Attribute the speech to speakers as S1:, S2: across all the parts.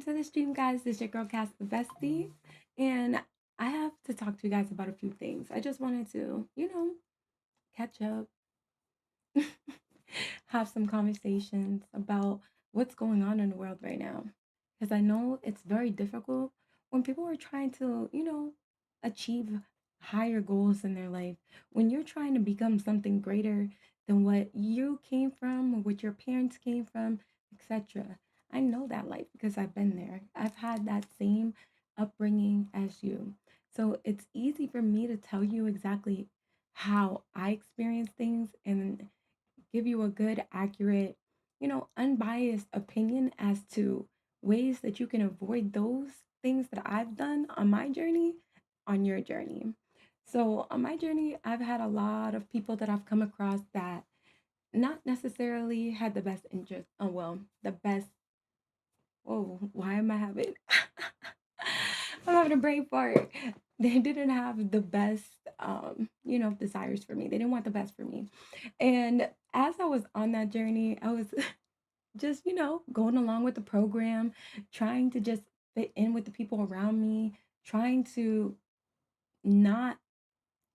S1: to the stream, guys. This is your girl, Kas The Bestie. And I have to talk to you guys about a few things. I just wanted to, catch up, have some conversations about what's going on in the world right now. Because I know it's very difficult when people are trying to, achieve higher goals in their life. When you're trying to become something greater than what you came from or what your parents came from, etc. I know that life because I've been there. I've had that same upbringing as you. So it's easy for me to tell you exactly how I experience things and give you a good, accurate, unbiased opinion as to ways that you can avoid those things that I've done on my journey on your journey. So, on my journey, I've had a lot of people that I've come across that not necessarily had the best interest. Oh, well, the best. Oh, why am I having? I'm having a brain fart. They didn't have the best, desires for me. They didn't want the best for me. And as I was on that journey, I was just, going along with the program, trying to just fit in with the people around me, trying to not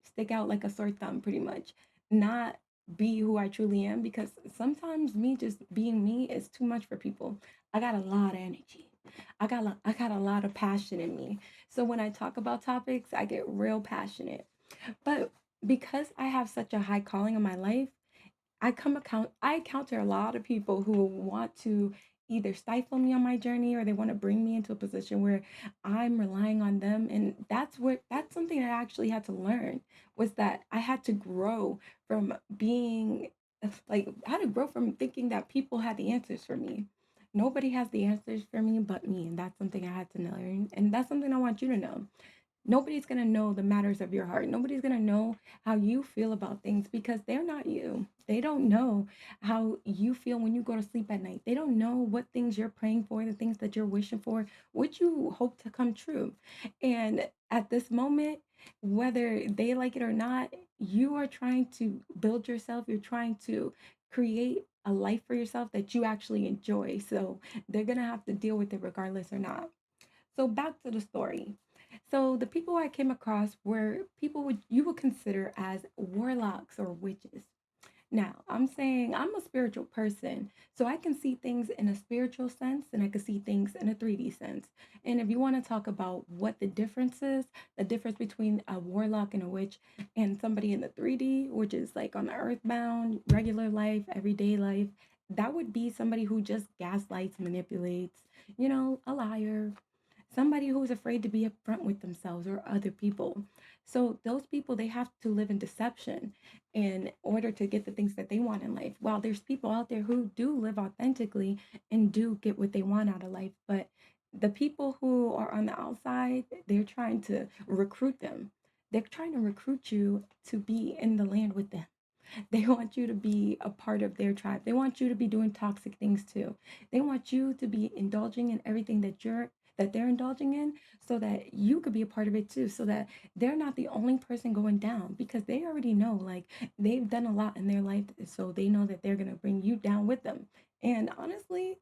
S1: stick out like a sore thumb, pretty much, not be who I truly am, because sometimes me just being me is too much for people. I got a lot of energy. I got a lot of passion in me. So when I talk about topics, I get real passionate. But because I have such a high calling in my life, I encounter a lot of people who want to either stifle me on my journey or they want to bring me into a position where I'm relying on them. And that's something I actually had to learn, was that I had to grow from being like I had to grow from thinking that people had the answers for me. Nobody has the answers for me but me, and that's something I had to learn. And that's something I want you to know. Nobody's going to know the matters of your heart. Nobody's going to know how you feel about things because they're not you. They don't know how you feel when you go to sleep at night. They don't know what things you're praying for, the things that you're wishing for, what you hope to come true. And at this moment, whether they like it or not, you are trying to build yourself. You're trying to create a life for yourself that you actually enjoy. So they're going to have to deal with it regardless or not. So back to the story. So the people I came across were people would you would consider as warlocks or witches. Now, I'm saying I'm a spiritual person, so I can see things in a spiritual sense and I can see things in a 3D sense. And if you want to talk about what the difference is, the difference between a warlock and a witch and somebody in the 3D, which is like on the earthbound, regular life, everyday life, that would be somebody who just gaslights, manipulates, a liar, somebody who's afraid to be upfront with themselves or other people. So those people, they have to live in deception in order to get the things that they want in life. While there's people out there who do live authentically and do get what they want out of life, but the people who are on the outside, they're trying to recruit them. They're trying to recruit you to be in the land with them. They want you to be a part of their tribe. They want you to be doing toxic things too. They want you to be indulging in everything that they're indulging in so that you could be a part of it too, so that they're not the only person going down because they already know, like, they've done a lot in their life, so they know that they're going to bring you down with them. And honestly,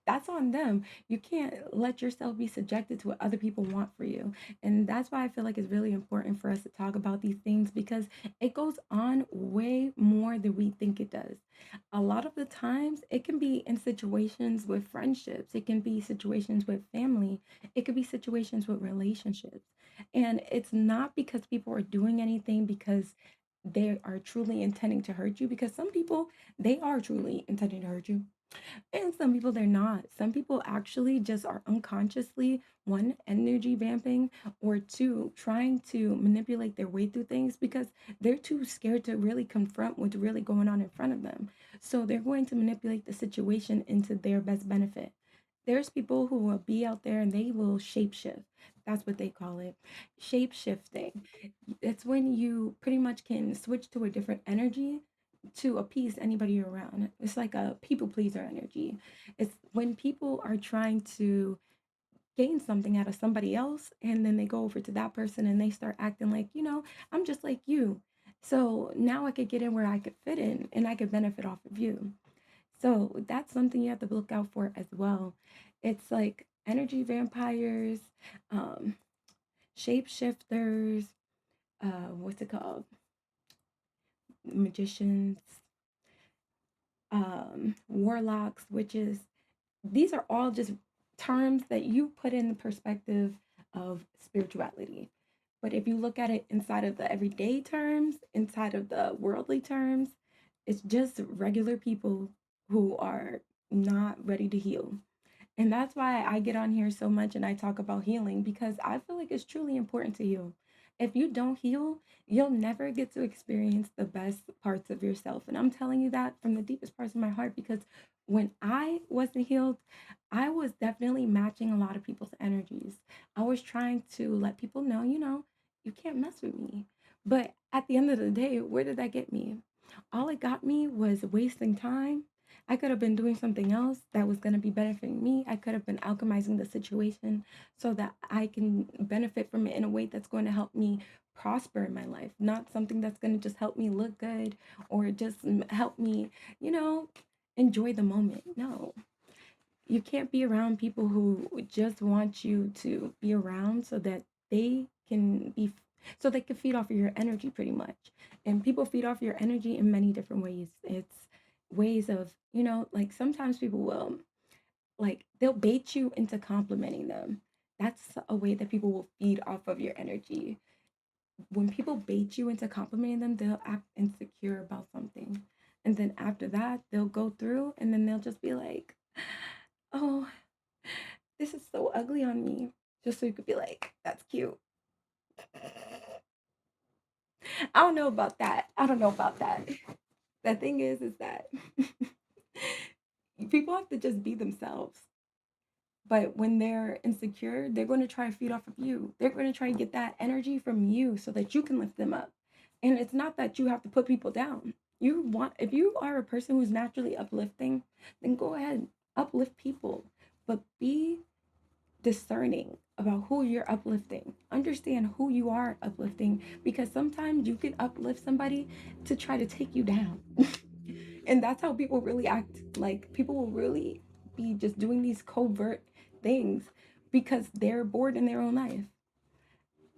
S1: that's on them. You can't let yourself be subjected to what other people want for you. And that's why I feel like it's really important for us to talk about these things because it goes on way more than we think it does. A lot of the times, it can be in situations with friendships, it can be situations with family, it could be situations with relationships. And it's not because people are doing anything because they are truly intending to hurt you, because some people, they are truly intending to hurt you and some people they're not. Some people actually just are unconsciously, one, energy vamping, or two, trying to manipulate their way through things because they're too scared to really confront what's really going on in front of them. So they're going to manipulate the situation into their best benefit. There's people who will be out there and they will shapeshift. That's what they call it. Shape shifting. It's when you pretty much can switch to a different energy to appease anybody you're around. It's like a people pleaser energy. It's when people are trying to gain something out of somebody else and then they go over to that person and they start acting like, I'm just like you. So now I could get in where I could fit in and I could benefit off of you. So that's something you have to look out for as well. It's like energy vampires, um, shapeshifters, what's it called? Magicians, warlocks, witches. These are all just terms that you put in the perspective of spirituality. But if you look at it inside of the everyday terms, inside of the worldly terms, it's just regular people who are not ready to heal. And that's why I get on here so much and I talk about healing because I feel like it's truly important to heal. If you don't heal, you'll never get to experience the best parts of yourself. And I'm telling you that from the deepest parts of my heart because when I wasn't healed, I was definitely matching a lot of people's energies. I was trying to let people know, you can't mess with me. But at the end of the day, where did that get me? All it got me was wasting time. I could have been doing something else that was going to be benefiting me. I could have been alchemizing the situation so that I can benefit from it in a way that's going to help me prosper in my life, not something that's going to just help me look good or just help me, you know, enjoy the moment. No, you can't be around people who just want you to be around so that they can be so they can feed off of your energy pretty much. And people feed off your energy in many different ways. It's ways of, like sometimes people will like they'll bait you into complimenting them. That's a way that people will feed off of your energy. When people bait you into complimenting them, they'll act insecure about something. And then after that, they'll go through and then they'll just be like, oh, this is so ugly on me. Just so you could be like, that's cute. I don't know about that. I don't know about that. The thing is that people have to just be themselves. But when they're insecure, they're going to try to feed off of you. They're going to try to get that energy from you so that you can lift them up. And it's not that you have to put people down. If you are a person who's naturally uplifting, then go ahead, uplift people. But be discerning about who you're uplifting. Understand who you are uplifting because sometimes you can uplift somebody to try to take you down. And that's how people really act. Like people will really be just doing these covert things because they're bored in their own life.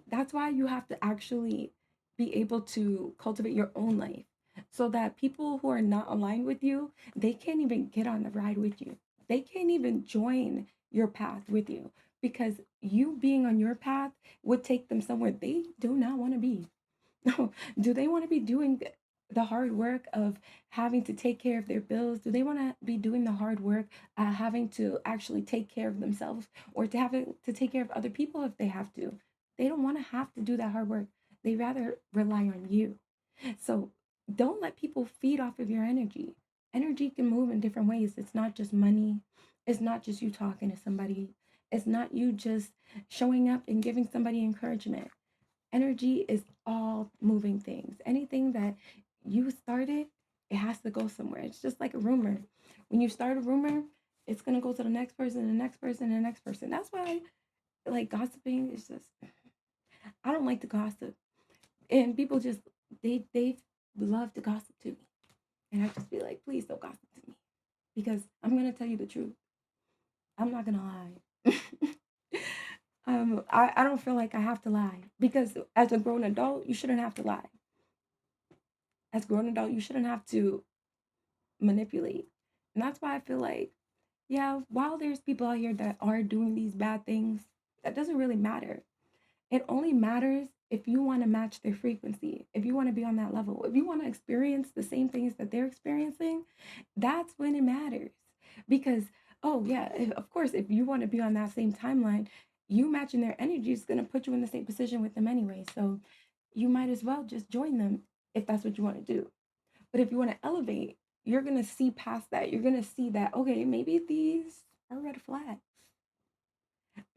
S1: That's why you have to actually be able to cultivate your own life so that people who are not aligned with you, they can't even get on the ride with you. They can't even join your path with you because you being on your path would take them somewhere they do not want to be. No, do they want to be doing the hard work of having to take care of their bills? Do they want to be doing the hard work having to actually take care of themselves or to having to take care of other people if they have to? They don't want to have to do that hard work. They rather rely on you. So don't let people feed off of your energy. Energy can move in different ways. It's not just money. It's not just you talking to somebody. It's not you just showing up and giving somebody encouragement. Energy is all moving things. Anything that you started, it has to go somewhere. It's just like a rumor. When you start a rumor, it's gonna go to the next person, the next person, the next person. That's why, like gossiping is just. I don't like to gossip, and people just they love to gossip to me, and I just be like, please don't gossip to me, because I'm gonna tell you the truth. I'm not gonna lie. I don't feel like I have to lie because as a grown adult, you shouldn't have to lie. As a grown adult, you shouldn't have to manipulate. And that's why I feel like, yeah, while there's people out here that are doing these bad things, that doesn't really matter. It only matters if you want to match their frequency, if you want to be on that level, if you want to experience the same things that they're experiencing, that's when it matters. Because, oh, yeah, of course, if you want to be on that same timeline, you matching their energy is going to put you in the same position with them anyway. So you might as well just join them if that's what you want to do. But if you want to elevate, you're going to see past that. You're going to see that, okay, maybe these are red flags.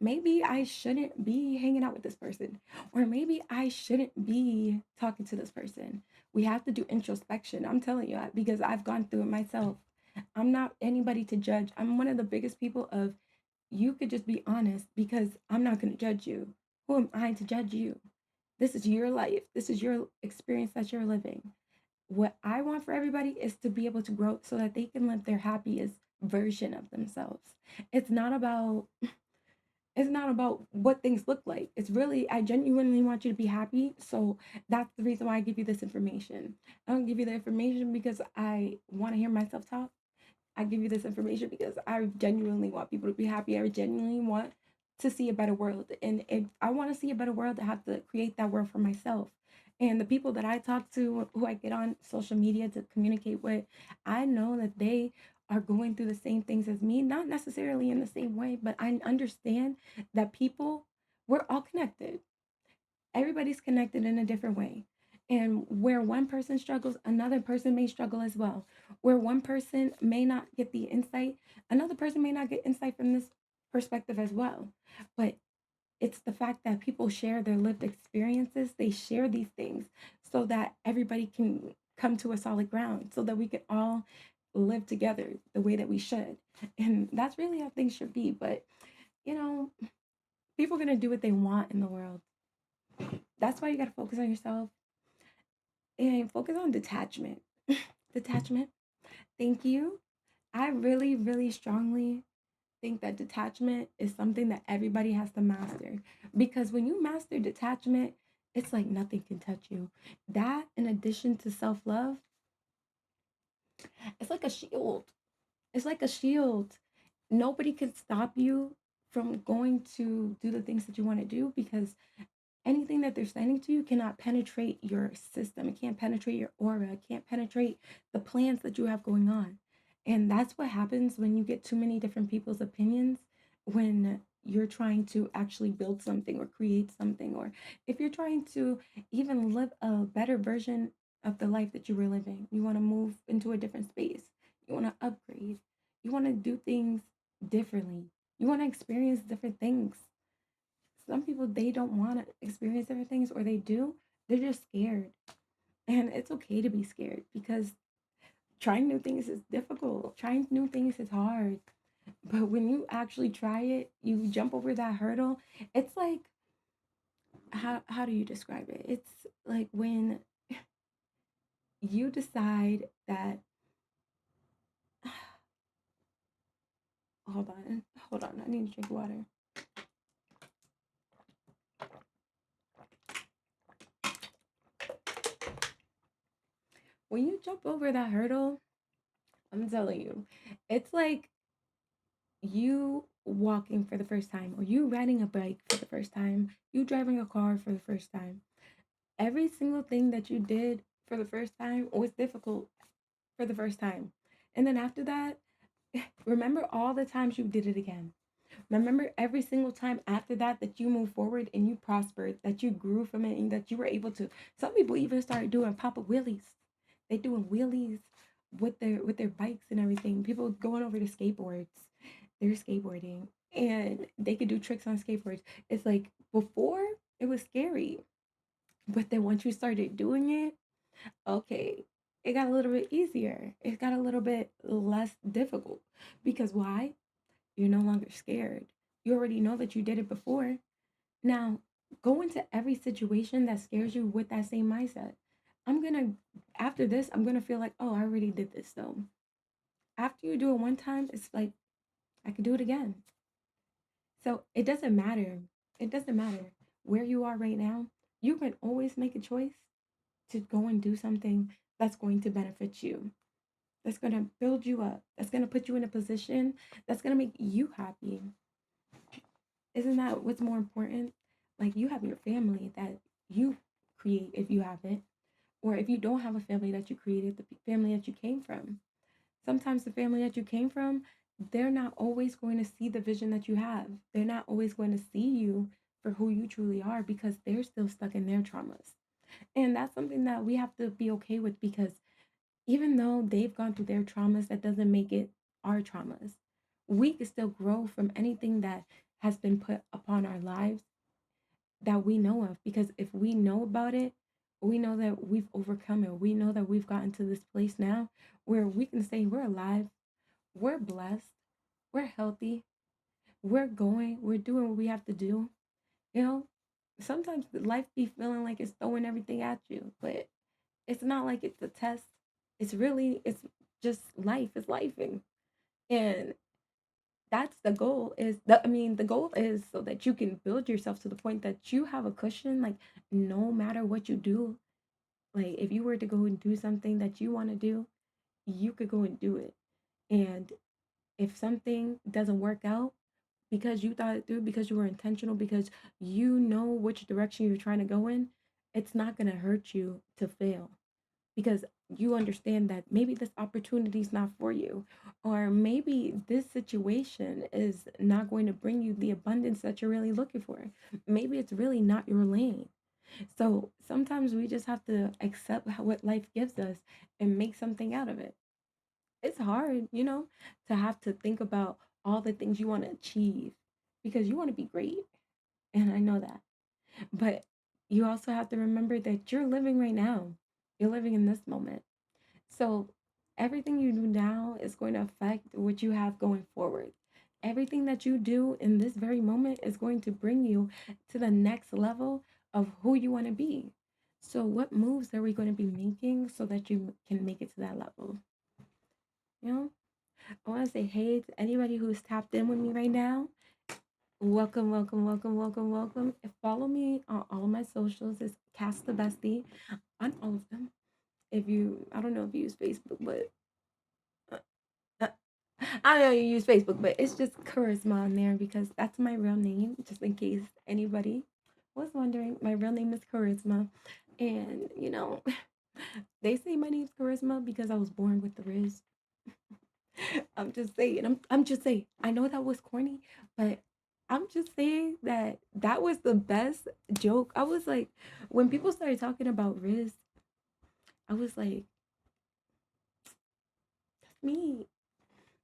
S1: Maybe I shouldn't be hanging out with this person, or maybe I shouldn't be talking to this person. We have to do introspection. I'm telling you that because I've gone through it myself. I'm not anybody to judge. I'm one of the biggest people of you could just be honest because I'm not going to judge you. Who am I to judge you? This is your life. This is your experience that you're living. What I want for everybody is to be able to grow so that they can live their happiest version of themselves. It's not about It's not about what things look like. It's really, I genuinely want you to be happy. So that's the reason why I give you this information. I don't give you the information because I want to hear myself talk. I give you this information because I genuinely want people to be happy. I genuinely want to see a better world. And if I want to see a better world, I have to create that world for myself. And the people that I talk to, who I get on social media to communicate with, I know that they are going through the same things as me, not necessarily in the same way, but I understand that people, we're all connected. Everybody's connected in a different way. And where one person struggles, another person may struggle as well. Where one person may not get the insight, another person may not get insight from this perspective as well. But it's the fact that people share their lived experiences, they share these things so that everybody can come to a solid ground, so that we can all live together the way that we should. And that's really how things should be. But, you know, people are going to do what they want in the world. That's why you got to focus on yourself and focus on detachment. Detachment. Thank you. I really, really strongly think that detachment is something that everybody has to master, because when you master detachment, it's like nothing can touch you. That, in addition to self love, it's like a shield. It's like a shield. Nobody can stop you from going to do the things that you want to do, because anything that they're sending to you cannot penetrate your system. It can't penetrate your aura. It can't penetrate the plans that you have going on. And that's what happens when you get too many different people's opinions, when you're trying to actually build something or create something, or if you're trying to even live a better version of the life that you were living. You want to move into a different space. You want to upgrade. You want to do things differently. You want to experience different things. Some people, they don't want to experience different things, or they do, they're just scared. And it's okay to be scared, because trying new things is difficult. Trying new things is hard. But when you actually try it, you jump over that hurdle. It's like, how do you describe it? It's like when you decide that, hold on, hold on, I need to drink water. When you jump over that hurdle, I'm telling you, it's like you walking for the first time, or you riding a bike for the first time, you driving a car for the first time. Every single thing that you did for the first time was difficult for the first time. And then after that, remember all the times you did it again. Remember every single time after that that you moved forward and you prospered, that you grew from it, and that you were able to. Some people even started doing pop-up wheelies. They doing wheelies with their bikes and everything. People going over to skateboards. They're skateboarding and they could do tricks on skateboards. It's like before it was scary, but then once you started doing it, okay, it got a little bit easier. It got a little bit less difficult, because why? You're no longer scared. You already know that you did it before. Now, go into every situation that scares you with that same mindset. I'm gonna, after this, I'm gonna feel like, oh, I already did this though. After you do it one time, it's like, I could do it again. So it doesn't matter. It doesn't matter where you are right now. You can always make a choice to go and do something that's going to benefit you, that's going to build you up, that's going to put you in a position that's going to make you happy. Isn't that what's more important? Like, you have your family that you create, if you have it, or if you don't have a family that you created, the family that you came from. Sometimes the family that you came from, they're not always going to see the vision that you have. They're not always going to see you for who you truly are, because they're still stuck in their traumas. And that's something that we have to be okay with, because even though they've gone through their traumas, that doesn't make it our traumas. We can still grow from anything that has been put upon our lives that we know of, because if we know about it, we know that we've overcome it. We know that we've gotten to this place now where we can say we're alive, we're blessed, we're healthy, we're going, we're doing what we have to do. You know, sometimes life be feeling like it's throwing everything at you, but it's not like it's a test. It's just life. It's lifing. And That's the goal. Is the I mean, the goal is so that you can build yourself to the point that you have a cushion, like no matter what you do, like if you were to go and do something that you want to do, you could go and do it. And if something doesn't work out because you thought it through, because you were intentional, because you know which direction you're trying to go in, it's not going to hurt you to fail because you understand that maybe this opportunity is not for you, or maybe this situation is not going to bring you the abundance that you're really looking for. Maybe it's really not your lane. So sometimes we just have to accept what life gives us and make something out of it. It's hard, to have to think about all the things you want to achieve because you want to be great. And I know that. But you also have to remember that you're living right now. You're living in this moment. So everything you do now is going to affect what you have going forward. Everything that you do in this very moment is going to bring you to the next level of who you want to be. So, what moves are we going to be making so that you can make it to that level? You know, I want to say hey to anybody who's tapped in with me right now. Welcome, welcome, welcome, welcome, welcome. Follow me on all of my socials. It's Cast the Bestie on all of them. If you, I don't know if you use Facebook, but uh, uh, I know you use Facebook, but it's just Charisma on there because that's my real name, just in case anybody was wondering. My real name is Charisma. And, they say my name's Charisma because I was born with the Riz. I'm just saying. I'm just saying. I know that was corny, but I'm just saying that that was the best joke. I was like, when people started talking about Riz, I was like, that's me.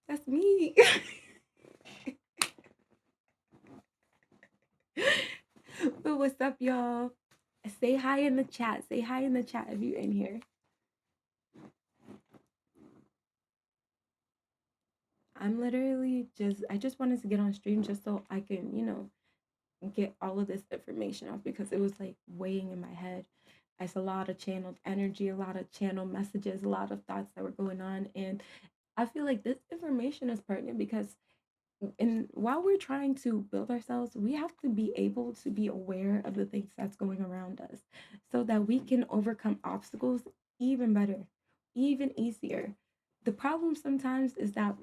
S1: That's me. But what's up, y'all? Say hi in the chat. Say hi in the chat if you're in here. I just wanted to get on stream just so I can, get all of this information off because it was like weighing in my head. It's a lot of channeled energy, a lot of channeled messages, a lot of thoughts that were going on. And I feel like this information is pertinent because and while we're trying to build ourselves, we have to be able to be aware of the things that's going around us so that we can overcome obstacles even better, even easier. The problem sometimes is that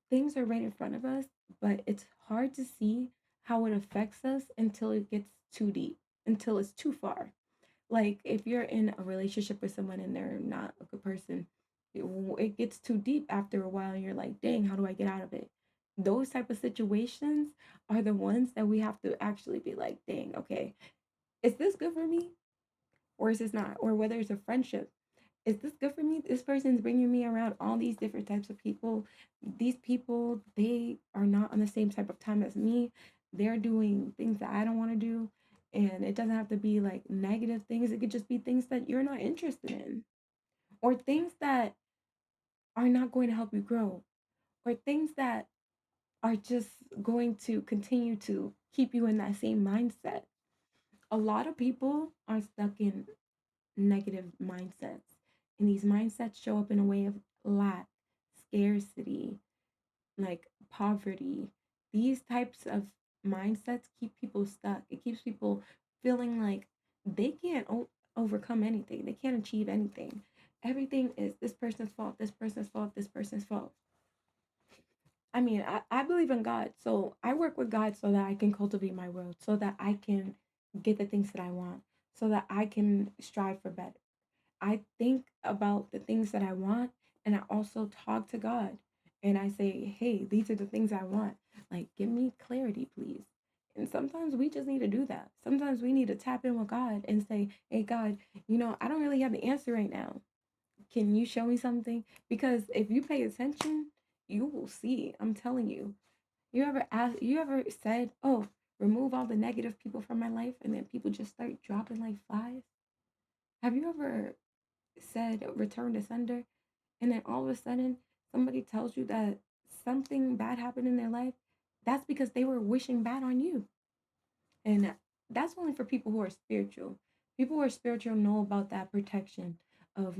S1: things are right in front of us, but it's hard to see how it affects us until it gets too deep, until it's too far. Like if you're in a relationship with someone and they're not a good person, it gets too deep after a while and you're like, dang, how do I get out of it? Those type of situations are the ones that we have to actually be like, dang, okay, is this good for me or is this not? Or whether it's a friendship, is this good for me? This person's bringing me around all these different types of people. These people, they are not on the same type of time as me. They're doing things that I don't want to do. And it doesn't have to be like negative things. It could just be things that you're not interested in, or things that are not going to help you grow, or things that are just going to continue to keep you in that same mindset. A lot of people are stuck in negative mindsets. And these mindsets show up in a way of lack, scarcity, like poverty. These types of mindsets keep people stuck. It keeps people feeling like they can't overcome anything, they can't achieve anything. Everything is this person's fault, this person's fault, this person's fault. I mean, I believe in God. So I work with God so that I can cultivate my world, so that I can get the things that I want, so that I can strive for better. I think about the things that I want and I also talk to God and I say, hey, these are the things I want. Like, give me clarity, please. And sometimes we just need to do that. Sometimes we need to tap in with God and say, hey, God, I don't really have the answer right now. Can you show me something? Because if you pay attention, you will see. I'm telling you. You ever said, oh, remove all the negative people from my life and then people just start dropping like flies? Have you ever said return to sender and then all of a sudden somebody tells you that something bad happened in their life? That's because they were wishing bad on you. And that's only for people who are spiritual. People who are spiritual know about that protection of,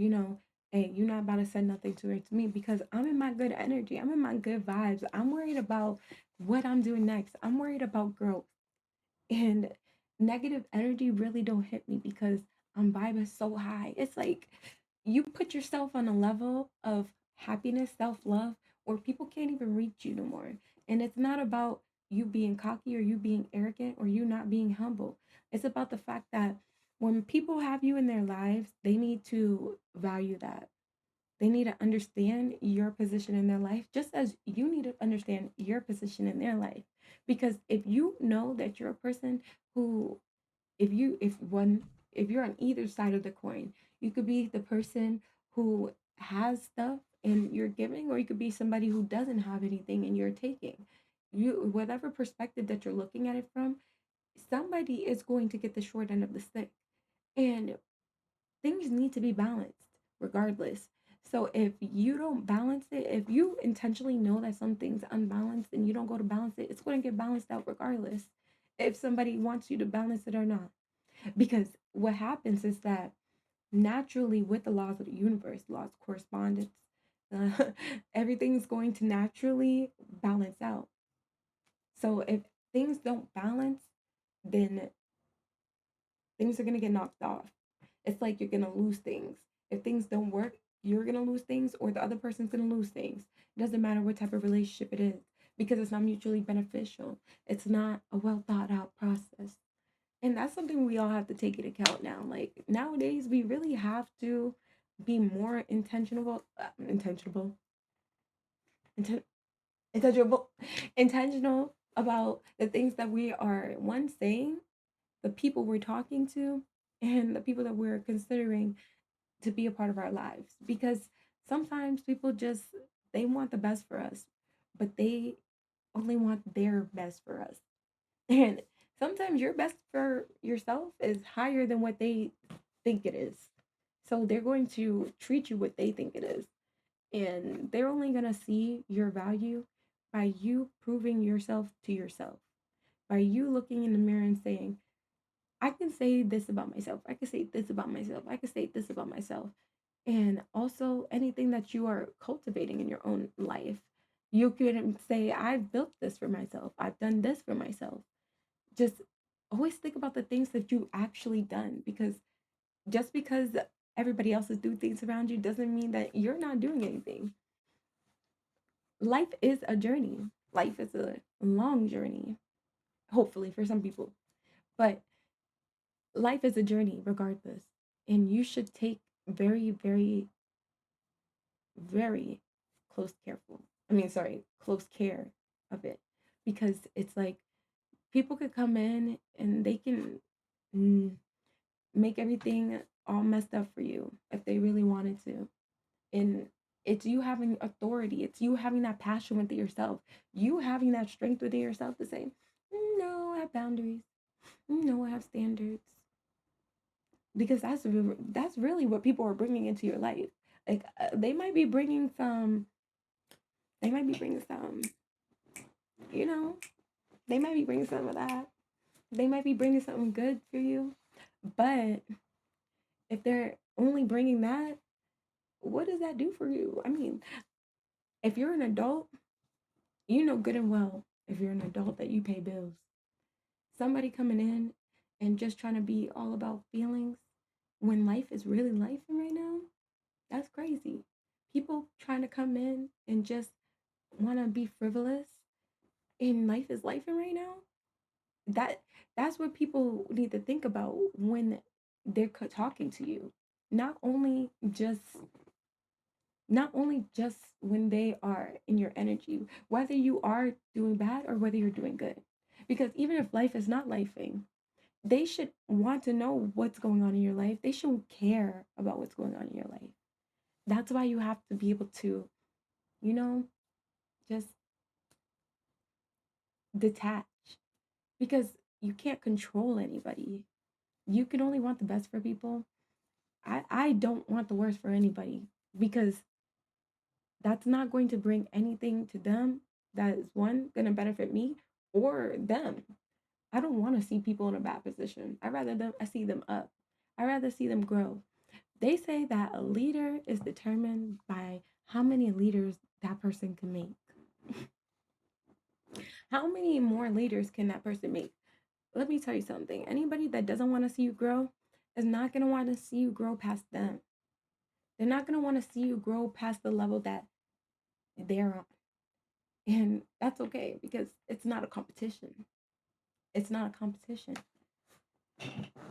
S1: hey, you're not about to send nothing towards me because I'm in my good energy. I'm in my good vibes. I'm worried about what I'm doing next. I'm worried about growth. And negative energy really don't hit me because I'm vibing so high. It's like you put yourself on a level of happiness, self-love, where people can't even reach you no more. And it's not about you being cocky or you being arrogant or you not being humble. It's about the fact that when people have you in their lives, they need to value that. They need to understand your position in their life, just as you need to understand your position in their life. Because if you know that you're a person who, if you're on either side of the coin, you could be the person who has stuff and you're giving, or you could be somebody who doesn't have anything and you're taking. You, whatever perspective that you're looking at it from, somebody is going to get the short end of the stick. And things need to be balanced regardless. So if you don't balance it, if you intentionally know that something's unbalanced and you don't go to balance it, it's going to get balanced out regardless if somebody wants you to balance it or not. Because what happens is that naturally, with the laws of the universe, laws of correspondence, uh, everything's going to naturally balance out. So if things don't balance, then things are going to get knocked off. It's like you're going to lose things. If things don't work, you're going to lose things or the other person's going to lose things. It doesn't matter what type of relationship it is because it's not mutually beneficial. It's not a well thought out process. And that's something we all have to take into account now. Like nowadays, we really have to be more inten- intentional, intentional about the things that we are one saying, the people we're talking to, and the people that we're considering to be a part of our lives. Because sometimes people just they want the best for us, but they only want their best for us. And sometimes your best for yourself is higher than what they think it is. So they're going to treat you what they think it is. And they're only going to see your value by you proving yourself to yourself, by you looking in the mirror and saying, I can say this about myself. I can say this about myself. I can say this about myself. And also anything that you are cultivating in your own life. You could say, I've built this for myself. I've done this for myself. Just always think about the things that you actually done, because just because everybody else is doing things around you doesn't mean that you're not doing anything. Life is a journey. Life is a long journey, hopefully for some people. But life is a journey regardless. And you should take very, very, very close care of it. Because it's like people could come in and they can mm, make everything all messed up for you if they really wanted to. And it's you having authority, it's you having that passion within yourself, you having that strength within yourself to say, no, I have boundaries. No, I have standards. Because that's really what people are bringing into your life. Like they might be bringing some, you know, they might be bringing some of that. They might be bringing something good for you. But if they're only bringing that, what does that do for you? I mean, if you're an adult, you know good and well, if you're an adult, that you pay bills. Somebody coming in and just trying to be all about feelings when life is really life right now, that's crazy. People trying to come in and just want to be frivolous and life is life right now. That that's what people need to think about when they're talking to you. Not only just not only just when they are in your energy, whether you are doing bad or whether you're doing good. Because even if life is not lifing, they should want to know what's going on in your life. They should care about what's going on in your life. That's why you have to be able to, you know, just detach, because you can't control anybody. You can only want the best for people. I don't want the worst for anybody because that's not going to bring anything to them that is one going to benefit me or them. I don't want to see people in a bad position. I see them up. I rather see them grow. They say that a leader is determined by how many leaders that person can make. How many more leaders can that person make? Let me tell you something. Anybody that doesn't want to see you grow is not going to want to see you grow past them. They're not going to want to see you grow past the level that they're on. And that's okay because it's not a competition. It's not a competition.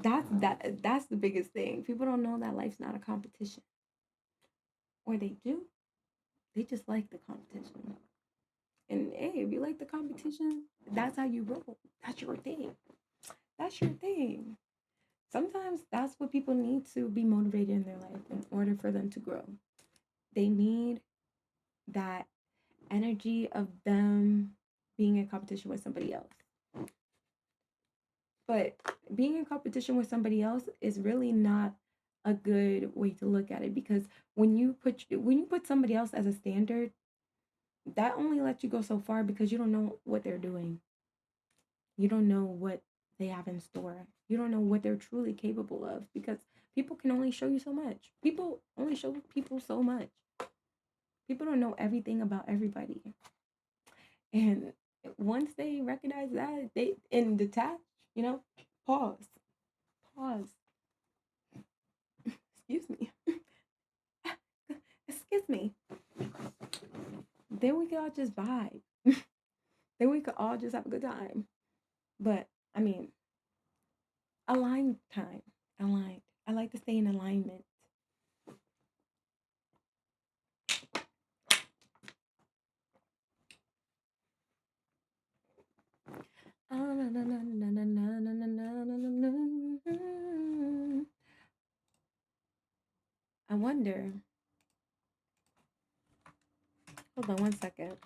S1: That's the biggest thing. People don't know that life's not a competition. Or they do. They just like the competition. And hey, if you like the competition, that's how you roll. That's your thing. That's your thing. Sometimes that's what people need to be motivated in their life in order for them to grow. They need that energy of them being in competition with somebody else. But being in competition with somebody else is really not a good way to look at it because when you put somebody else as a standard, that only lets you go so far because you don't know what they're doing. You don't know what they have in store. You don't know what they're truly capable of because people can only show you so much. People only show people so much. People don't know everything about everybody. And once they recognize that, they and detach, you know, pause. Pause. Excuse me. Excuse me. Then we could all just vibe. Then we could all just have a good time. But I mean, aligned time. Aligned. I like to stay in alignment. I wonder. Hold on one second.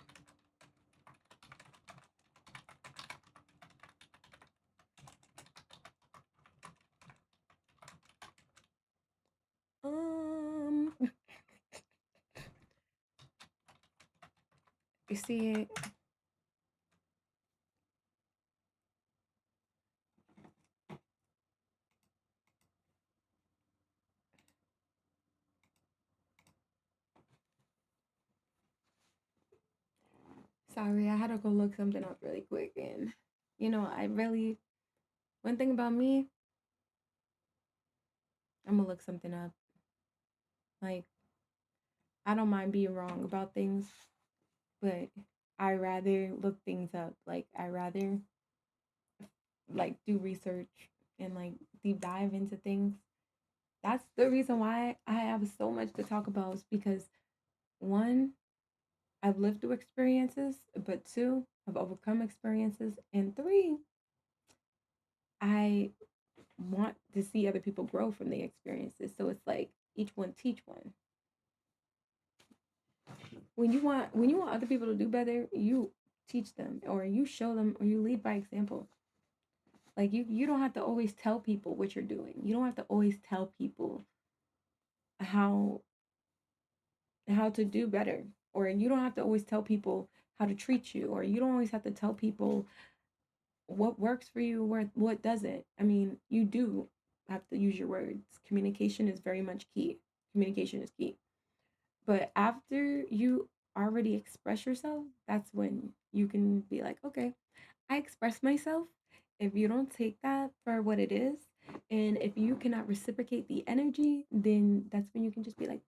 S1: Um, you see, sorry, I had to go look something up really quick. And, I really, one thing about me, I'm gonna look something up. Like, I don't mind being wrong about things, but I rather look things up. Like, I rather, like, do research and, like, deep dive into things. That's the reason why I have so much to talk about, is because one, I've lived through experiences, but two, I've overcome experiences, and three, I want to see other people grow from the experiences. So it's like each one teach one. When you want other people to do better, you teach them or you show them or you lead by example. Like you don't have to always tell people what you're doing. You don't have to always tell people how how to do better, or you don't have to always tell people how to treat you, or you don't always have to tell people what works for you, what doesn't. I mean, you do have to use your words. Communication is very much key. Communication is key. But after you already express yourself, that's when you can be like, okay, I express myself. If you don't take that for what it is, and if you cannot reciprocate the energy, then that's when you can just be like,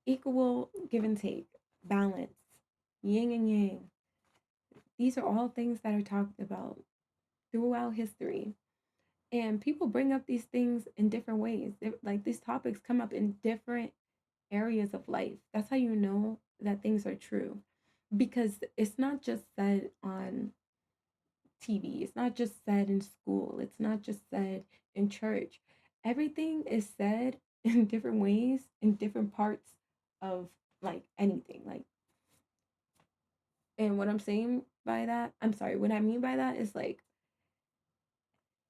S1: equal give and take, balance, yin and yang. These are all things that are talked about throughout history. And people bring up these things in different ways. Like these topics come up in different areas of life. That's how you know that things are true. Because it's not just said on TV, it's not just said in school, it's not just said in church. Everything is said in different ways in different parts of like anything. Like, and what I'm saying by that, I'm sorry, what I mean by that is like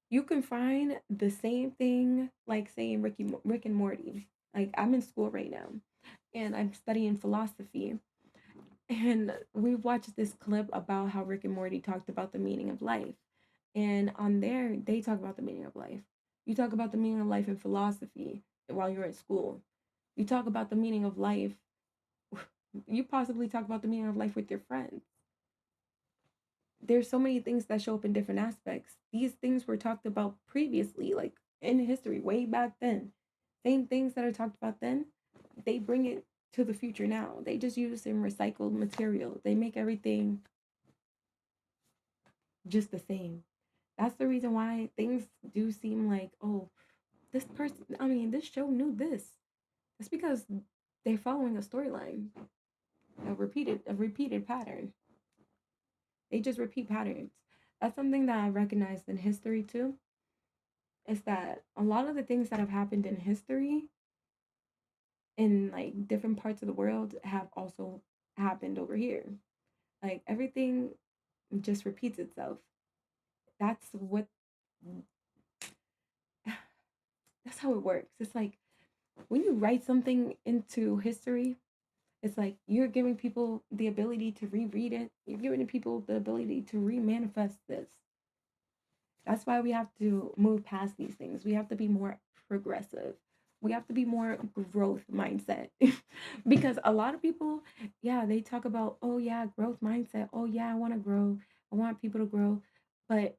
S1: you can find the same thing, like saying Rick and Morty. Like I'm in school right now, and I'm studying philosophy, and we watched this clip about how Rick and Morty talked about the meaning of life, and on there they talk about the meaning of life. You talk about the meaning of life in philosophy while you're at school. You talk about the meaning of life. You possibly talk about the meaning of life with your friends. There's so many things that show up in different aspects. These things were talked about previously, like in history, way back then. Same things that are talked about then, they bring it to the future now. They just use some recycled material. They make everything just the same. That's the reason why things do seem like, oh, this person, I mean, this show knew this. It's because they're following a storyline, a repeated pattern. They just repeat patterns. That's something that I recognized in history too. Is that a lot of the things that have happened in history in like different parts of the world have also happened over here. Like everything just repeats itself. That's what that's how it works. It's like when you write something into history, it's like you're giving people the ability to reread it. You're giving people the ability to remanifest this. That's why we have to move past these things. We have to be more progressive. We have to be more growth mindset. Because a lot of people, yeah, they talk about, oh, yeah, growth mindset. Oh, yeah, I want to grow. I want people to grow. But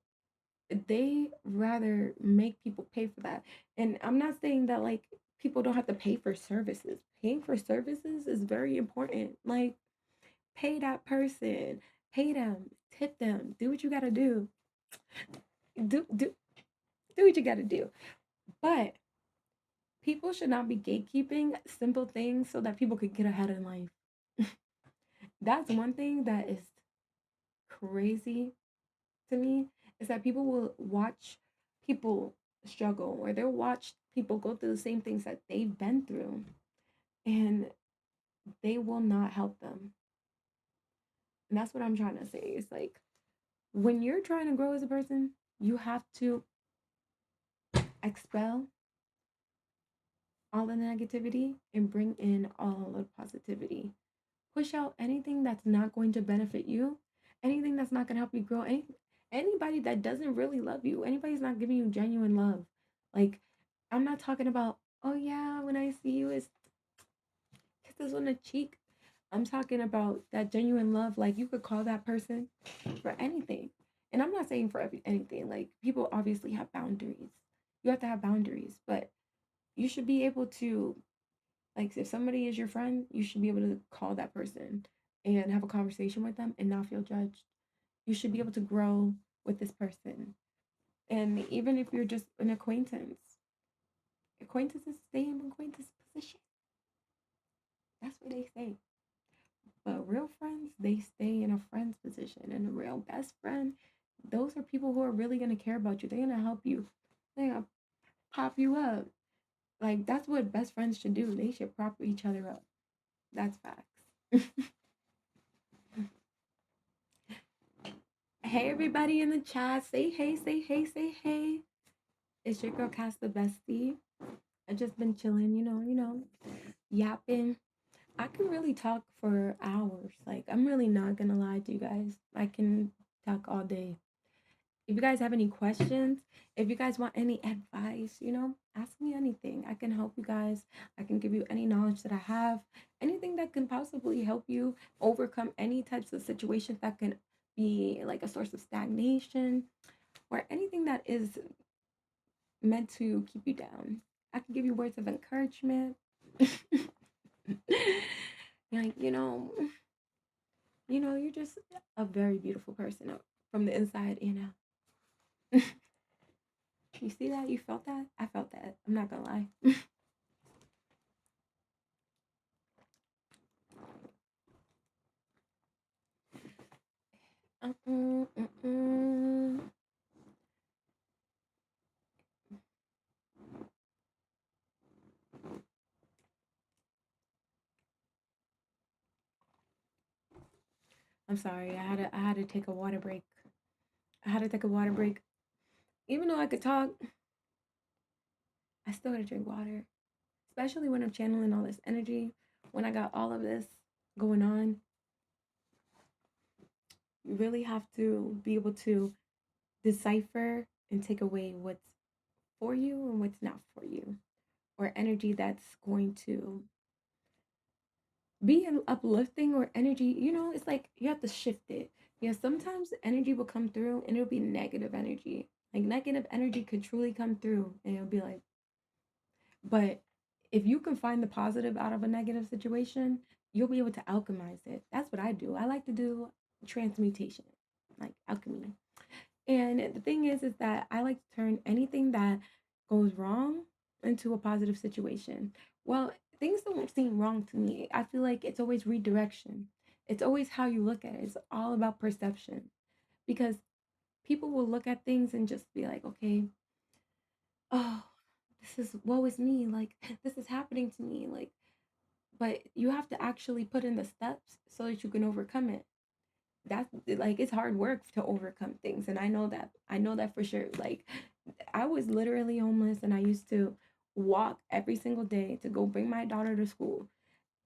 S1: they rather make people pay for that. And I'm not saying that like people don't have to pay for services. Paying for services is very important. Like, pay that person, pay them, tip them, do what you got to do. Do what you got to do. But people should not be gatekeeping simple things so that people could get ahead in life. That's one thing that is crazy to me is that people will watch people struggle or they'll watch people go through the same things that they've been through and they will not help them. And that's what I'm trying to say. It's like when you're trying to grow as a person, you have to expel all the negativity and bring in all the positivity. Push out anything that's not going to benefit you, anything that's not going to help you grow, anybody that doesn't really love you, anybody's not giving you genuine love. Like, I'm not talking about, oh yeah, when I see you, it's kisses on the cheek. I'm talking about that genuine love. Like, you could call that person for anything. And I'm not saying for anything. Like, people obviously have boundaries. You have to have boundaries, but you should be able to, like, if somebody is your friend, you should be able to call that person and have a conversation with them and not feel judged. You should be able to grow with this person. And even if you're just an acquaintance, acquaintances stay in acquaintance position. That's what they say. But real friends, they stay in a friend's position. And a real best friend, those are people who are really going to care about you. They're going to help you. They're going to pop you up. Like, that's what best friends should do. They should prop each other up. That's facts. Hey, everybody in the chat. Say hey, say hey, say hey. It's your girl, Kas The Bestie. I just been chilling, yapping. I can really talk for hours. Like, I'm really not gonna lie to you guys. I can talk all day. If you guys have any questions, if you guys want any advice, ask me anything. I can help you guys. I can give you any knowledge that I have, anything that can possibly help you overcome any types of situations that can be like a source of stagnation or anything that is meant to keep you down. I can give you words of encouragement. Like, you're just a very beautiful person from the inside, You see that? You felt that? I felt that. I'm not gonna lie. Mm-mm. I'm sorry. I had to take a water break. I had to take a water break. Even though I could talk, I still had to drink water. Especially when I'm channeling all this energy. When I got all of this going on, you really have to be able to decipher and take away what's for you and what's not for you, or energy that's going to be an uplifting or energy. It's like you have to shift it. Yeah, sometimes energy will come through and it'll be negative energy. Like negative energy could truly come through and it'll be like, but if you can find the positive out of a negative situation, you'll be able to alchemize it. That's what I do. I like to do transmutation, like alchemy. And the thing is that I like to turn anything that goes wrong into a positive situation. Well, things don't seem wrong to me. I feel like it's always redirection. It's always how you look at it. It's all about perception. Because people will look at things and just be like, okay, oh, this is woe is me. Like this is happening to me. Like, but you have to actually put in the steps so that you can overcome it. That's like it's hard work to overcome things, and I know that for sure. Like I was literally homeless and I used to walk every single day to go bring my daughter to school,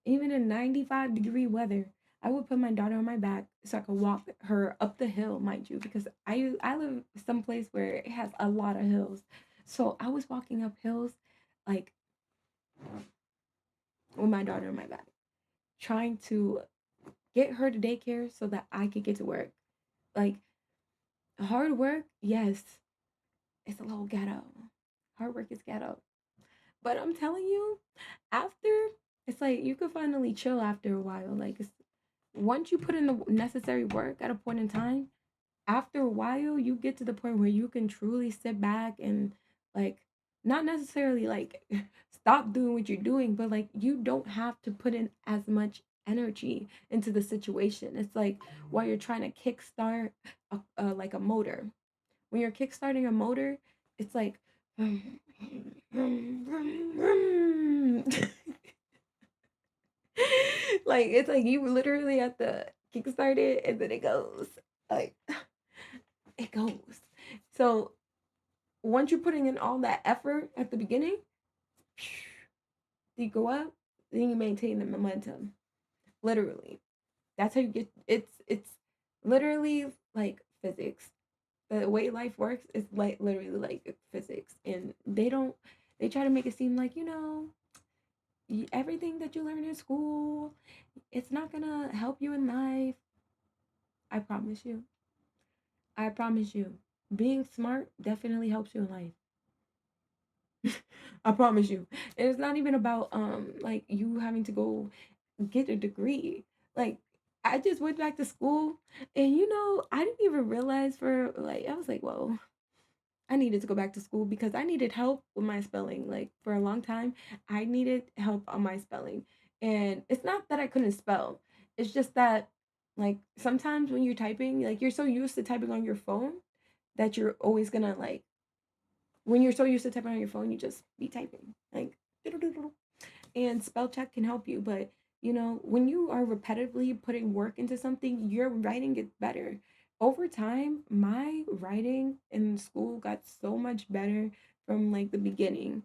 S1: even in 95-degree weather. I would put my daughter on my back so I could walk her up the hill, mind you, because I live someplace where it has a lot of hills. So I was walking up hills like with my daughter on my back, trying to get her to daycare so that I could get to work. Like hard work, yes, it's a little ghetto. Hard work is ghetto. But I'm telling you, after it's like you can finally chill after a while. Like it's once you put in the necessary work at a point in time, after a while you get to the point where you can truly sit back and like not necessarily like stop doing what you're doing, but like you don't have to put in as much energy into the situation. It's like while you're trying to kickstart like a motor. When you're kickstarting a motor, it's like like it's like you literally have to kickstart it and then it goes. Like it goes. So once you're putting in all that effort at the beginning, you go up, then you maintain the momentum. Literally. That's how you get it's literally like physics. The way life works is like literally like physics. And they try to make it seem like, everything that you learn in school, it's not gonna help you in life. I promise you. I promise you. Being smart definitely helps you in life. I promise you. And it's not even about like you having to go get a degree. Like I just went back to school and I didn't even realize for like I was like, whoa, I needed to go back to school because I needed help with my spelling. Like for a long time, I needed help on my spelling. And it's not that I couldn't spell. It's just that like sometimes when you're typing, like you're so used to typing on your phone that you're always gonna like when you're so used to typing on your phone, you just be typing. Like and spell check can help you, but when you are repetitively putting work into something, your writing gets better. Over time, my writing in school got so much better from like the beginning.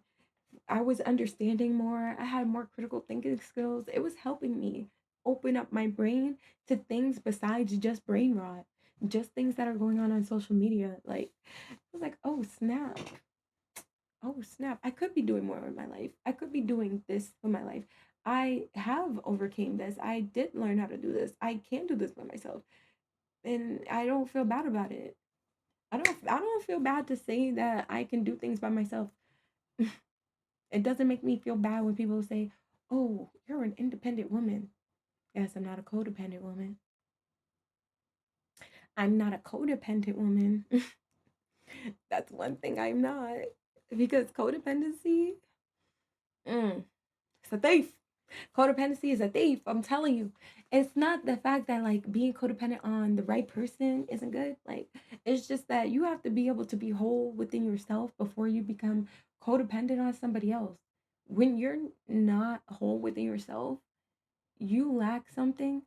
S1: I was understanding more, I had more critical thinking skills. It was helping me open up my brain to things besides just brain rot, just things that are going on social media. Like, I was like, oh, snap. Oh, snap. I could be doing more with my life. I could be doing this with my life. I have overcame this. I did learn how to do this. I can do this by myself. And I don't feel bad about it. I don't feel bad to say that I can do things by myself. It doesn't make me feel bad when people say, "Oh, you're an independent woman." Yes, I'm not a codependent woman. I'm not a codependent woman. That's one thing I'm not. Because codependency, mm, it's a thief. Codependency is a thief. I'm telling you. It's not the fact that like being codependent on the right person isn't good. Like it's just that you have to be able to be whole within yourself before you become codependent on somebody else. When you're not whole within yourself, you lack something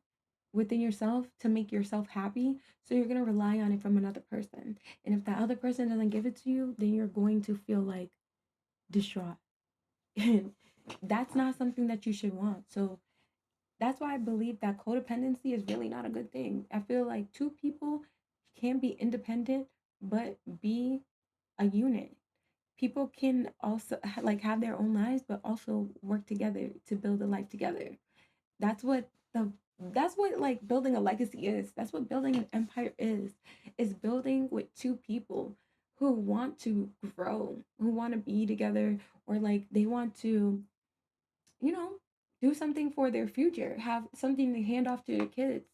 S1: within yourself to make yourself happy. So you're going to rely on it from another person. And if that other person doesn't give it to you, then you're going to feel like distraught. And that's not something that you should want. So that's why I believe that codependency is really not a good thing. I feel like two people can be independent but be a unit. people can also like have their own lives, but also work together to build a life together. That's what the that's what like building a legacy is. That's what building an empire is building with two people who want to grow, who want to be together, or like they want to, you know, do something for their future, have something to hand off to their kids,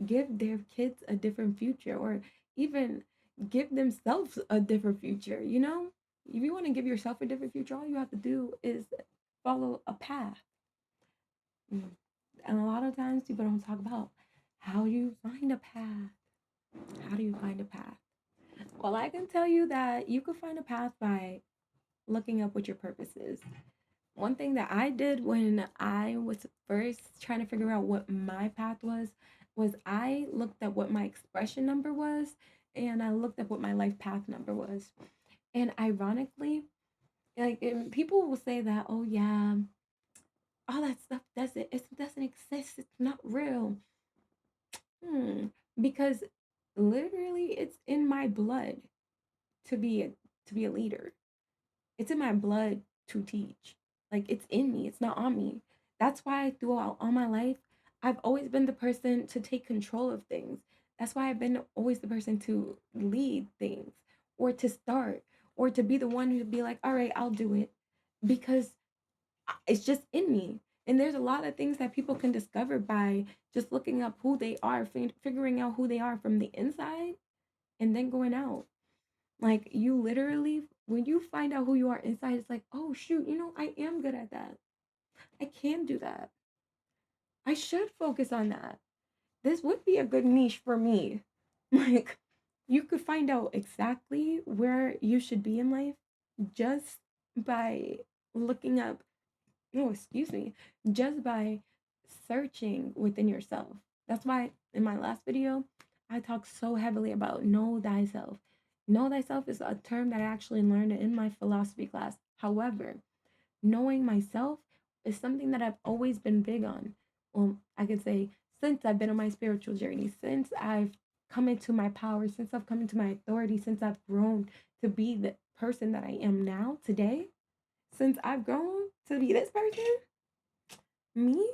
S1: give their kids a different future, or even give themselves a different future, you know? If you want to give yourself a different future, all you have to do is follow a path. Mm. And a lot of times people don't talk about how you find a path. How do you find a path? Well, I can tell you that you could find a path by looking up what your purpose is. One thing that I did when I was first trying to figure out what my path was I looked at what my expression number was, and I looked up what my life path number was. And ironically, like people will say that, oh yeah, all that stuff doesn't exist. It's not real. Hmm. Because literally, it's in my blood to be a leader. It's in my blood to teach. Like it's in me. It's not on me. That's why throughout all my life, I've always been the person to take control of things. That's why I've been always the person to lead things, or to start, or to be the one who be like, all right, I'll do it, because it's just in me. And there's a lot of things that people can discover by just looking up who they are, figuring out who they are from the inside, and then going out. Like you literally, when you find out who you are inside, it's like, oh shoot, I am good at that. I can do that. I should focus on that. This would be a good niche for me. Like, you could find out exactly where you should be in life just by looking up, oh, excuse me, just by searching within yourself. That's why in my last video, I talked so heavily about know thyself. Know thyself is a term that I actually learned in my philosophy class. However, knowing myself is something that I've always been big on. Well, I could say since I've been on my spiritual journey, since I've come into my power, since I've come into my authority, since I've grown to be the person that I am now today, since I've grown to be this person, me,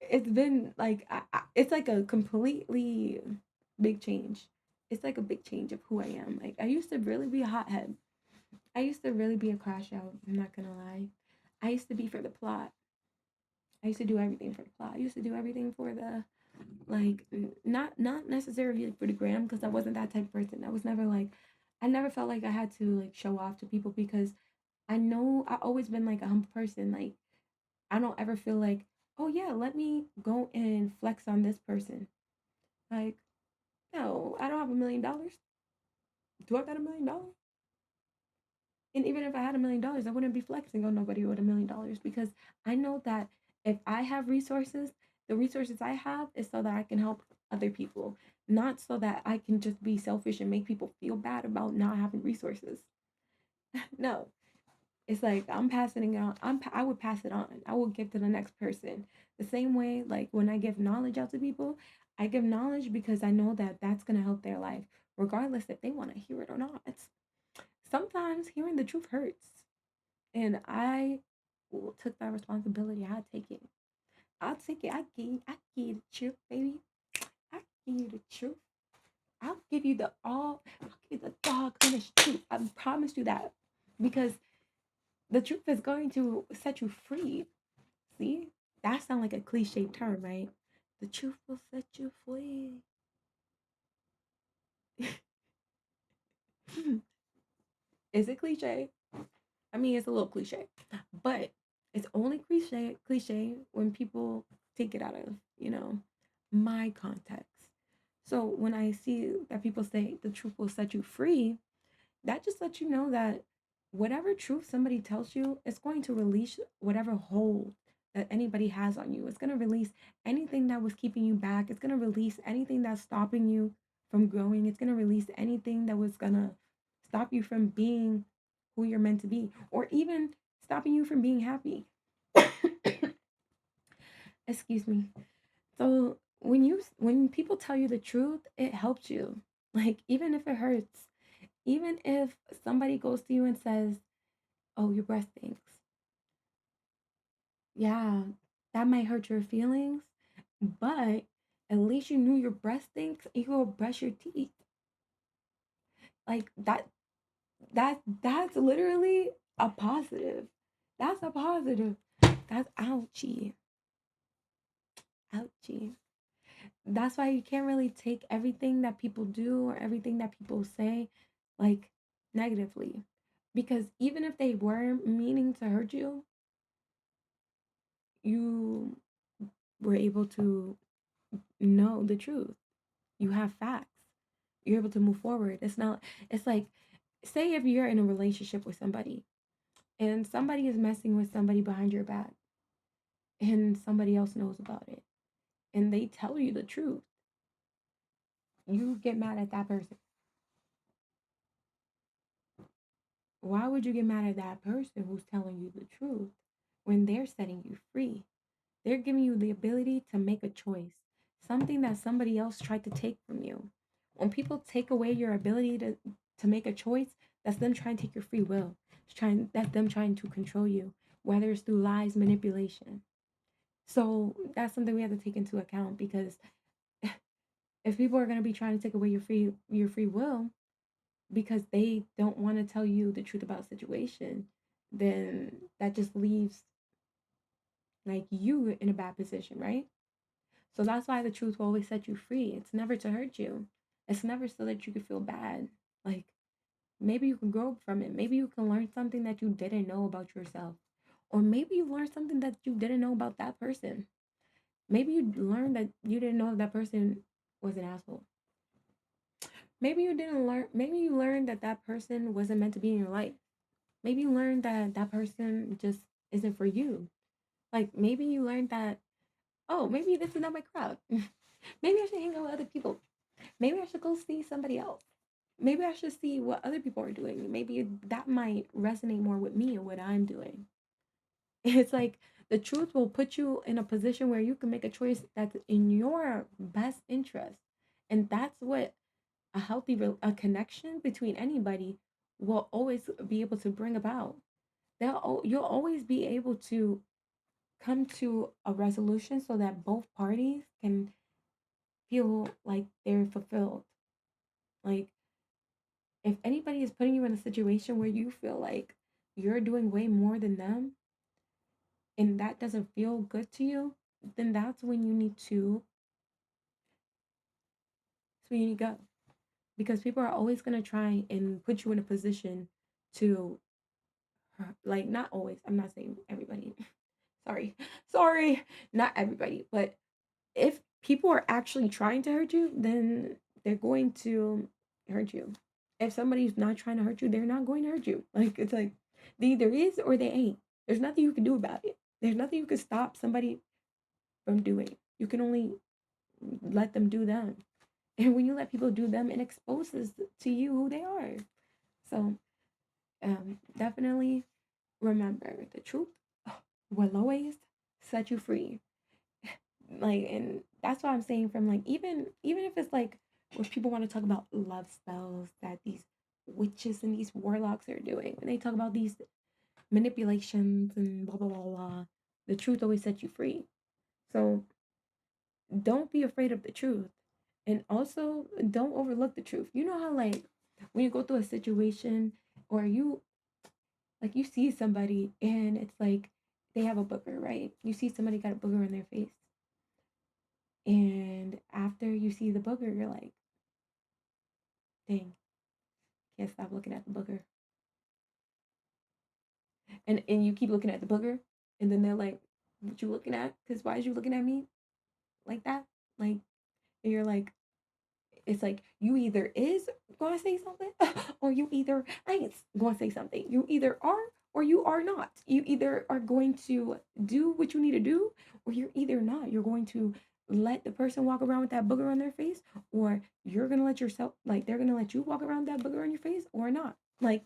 S1: it's been like it's like a completely big change. It's like a big change of who I am. Like I used to really be a hothead. I used to really be a crash out. I'm not gonna lie. I used to be for the plot. I used to do everything for the plot. I used to do everything for the like not necessarily for the gram, because I wasn't that type of person. I was never like I never felt like I had to like show off to people, because I know I always been like a humble person. Like I don't ever feel like, oh yeah, let me go and flex on this person. Like, no, I don't have $1 million. Do I got $1 million? And even if I had $1 million, I wouldn't be flexing on nobody with $1 million, because I know that if I have resources, the resources I have is so that I can help other people, not so that I can just be selfish and make people feel bad about not having resources. No, it's like I'm passing it on. I would pass it on. I would give to the next person. The same way, like when I give knowledge out to people, I give knowledge because I know that that's gonna help their life, regardless if they want to hear it or not. Sometimes hearing the truth hurts, and I took that responsibility. I take it. I'll take it. I give you the truth, baby. I give you the truth. I'll give you I'll give you the dog honest truth. I promise you that, because the truth is going to set you free. See, that sounds like a cliche term, right? The truth will set you free. Is it cliche? I mean, it's a little cliche, but it's only cliche when people take it out of my context. So when I see that people say the truth will set you free, that just lets you know that whatever truth somebody tells you, it's going to release whatever hold that anybody has on you. It's going to release anything that was keeping you back. It's going to release anything that's stopping you from growing. It's going to release anything that was going to stop you from being who you're meant to be, or even stopping you from being happy. Excuse me. So when people tell you the truth, it helps you. Like even if it hurts, Even if somebody goes to you and says, "Oh, your breath stinks," yeah, that might hurt your feelings, but at least you knew your breath stinks. You go brush your teeth. Like that. That's literally a positive. That's a positive. That's ouchie. Ouchie. That's why you can't really take everything that people do or everything that people say like negatively. Because even if they were meaning to hurt you, you were able to know the truth. You have facts. You're able to move forward. It's not, it's like, say if you're in a relationship with somebody and somebody is messing with somebody behind your back and somebody else knows about it and they tell you the truth, you get mad at that person. Why would you get mad at that person who's telling you the truth when they're setting you free? They're giving you the ability to make a choice, something that somebody else tried to take from you. When people take away your ability to make a choice, that's them trying to take your free will. That's them trying to control you, whether it's through lies, manipulation. So that's something we have to take into account because if people are going to be trying to take away your free will because they don't want to tell you the truth about a situation, then that just leaves like you in a bad position, right? So that's why the truth will always set you free. It's never to hurt you. It's never so that you can feel bad. Like maybe you can grow from it. Maybe you can learn something that you didn't know about yourself. Or maybe you learned something that you didn't know about that person. Maybe you learned that you didn't know that person was an asshole. Maybe you didn't learn, maybe you learned that that person wasn't meant to be in your life. Maybe you learned that that person just isn't for you. Like maybe you learned that, oh, maybe this is not my crowd. Maybe I should hang out with other people. Maybe I should go see somebody else. Maybe I should see what other people are doing. Maybe that might resonate more with me and what I'm doing. It's like the truth will put you in a position where you can make a choice that's in your best interest. And that's what a healthy a connection between anybody will always be able to bring about. You'll always be able to come to a resolution so that both parties can feel like they're fulfilled. Like if anybody is putting you in a situation where you feel like you're doing way more than them and that doesn't feel good to you, then that's when you need to so you need to go. Because people are always gonna try and put you in a position to like not always, I'm not saying everybody. Sorry. Sorry, not everybody, but if people are actually trying to hurt you, then they're going to hurt you. If somebody's not trying to hurt you, they're not going to hurt you. Like it's like they either is or they ain't. There's nothing you can do about it. There's nothing you can stop somebody from doing. You can only let them do them. And when you let people do them, it exposes to you who they are. So definitely remember the truth will always set you free. Like, and that's what I'm saying from like even if it's like where people want to talk about love spells that these witches and these warlocks are doing, when they talk about these manipulations and blah blah blah blah, the truth always sets you free. So don't be afraid of the truth, and also don't overlook the truth. You know how like when you go through a situation or you like you see somebody and it's like they have a booger, right? You see somebody got a booger on their face. And after you see the booger, you're like, dang, can't stop looking at the booger. And you keep looking at the booger, and then they're like, what you looking at? Because why is you looking at me like that? Like, and you're like, it's like you either is gonna say something or you either ain't gonna say something. You either are or you are not. You either are going to do what you need to do or you're either not. You're going to let the person walk around with that booger on their face or you're gonna let yourself like they're gonna let you walk around with that booger on your face or not. Like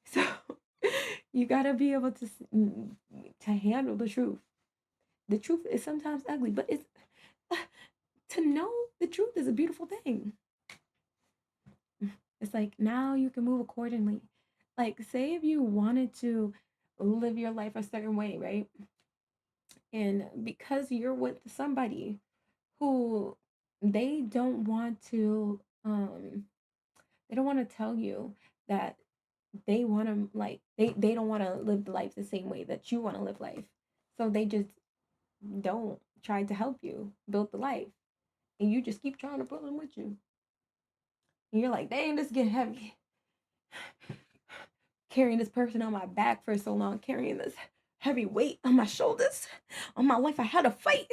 S1: so you gotta be able to handle the truth. The truth is sometimes ugly, but it's to know the truth is a beautiful thing. It's like now you can move accordingly. Like, say if you wanted to live your life a certain way, right? And because you're with somebody who they don't want to, they don't want to tell you that they want to, like, they don't want to live life the same way that you want to live life. So they just don't try to help you build the life. And you just keep trying to pull them with you. And you're like, dang, this getting heavy. Carrying this person on my back for so long, carrying this heavy weight on my shoulders, on my life. I had to fight.